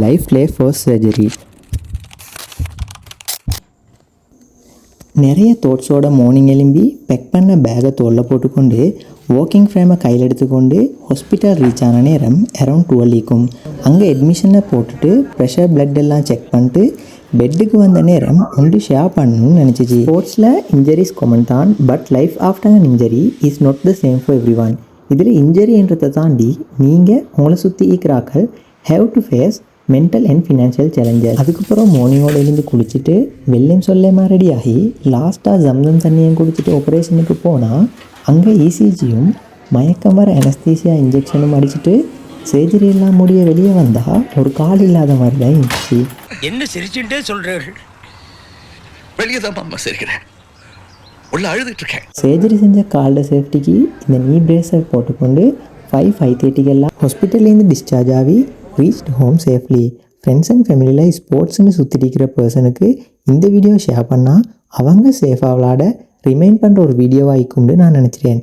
லைஃப்லே first surgery. நிறைய தோட்ஸோட morning எழும்பி பெக் பண்ண பேக்கை தோளில் போட்டுக்கொண்டு வாக்கிங் ஃப்ரேமை கையில் எடுத்துக்கொண்டு ஹாஸ்பிட்டல் ரீச் ஆன நேரம் அரௌண்ட் 12 இருக்கும். அங்கே அட்மிஷனை போட்டுட்டு ப்ரெஷர் பிளட் எல்லாம் செக் பண்ணிட்டு பெட்டுக்கு வந்த நேரம் ஒன்று ஷேர் பண்ணணும்னு நினச்சிச்சு. ஸ்போர்ட்ஸில் இன்ஜரிஸ் காமன் தான், but life after an injury is not the same for everyone. இதில் இன்ஜரின்றதை தாண்டி நீங்கள் உங்களை சுற்றி இருக்கிறாக்கள் have to face mental and financial challenges. அதுக்கப்புறம் மார்னிங்கோட எழுந்து குளிச்சுட்டு வெள்ளையும் சொல்லேமா ரெடி ஆகி லாஸ்ட்டாக ஜம்சம் தண்ணியும் குடிச்சிட்டு ஆப்ரேஷனுக்கு போனால் அங்கே இசிஜியும் மயக்கம் வர அனஸ்தீசியா இன்ஜெக்ஷனும் அடிச்சுட்டு சர்ஜரி எல்லாம் முடிய வெளியே வந்தால் ஒரு கால் இல்லாத மாதிரி தான் இருந்துச்சு. என்ன சிரிச்சுட்டே சொல்கிறீர்கள்? வெளியே தான் அம்மா சிரிக்கிறேன், உள்ள அழுதுட்டு இருக்கேன். சர்ஜரி செஞ்ச காலோட சேஃப்டிக்கு இந்த நீ பிரேஸை போட்டுக்கொண்டு 5:30 ஹாஸ்பிட்டல்லேருந்து டிஸ்சார்ஜ் ஆகி reached home safely. Friends and ஃபேமிலியில் ஸ்போர்ட்ஸ்னு சுற்றிருக்கிற பர்சனுக்கு இந்த வீடியோ ஷேர் பண்ணால் அவங்க சேஃபாக விளாட ரிமைண்ட் பண்ணுற ஒரு வீடியோவாக இருக்கும்னு நான் நினச்சிட்டேன்.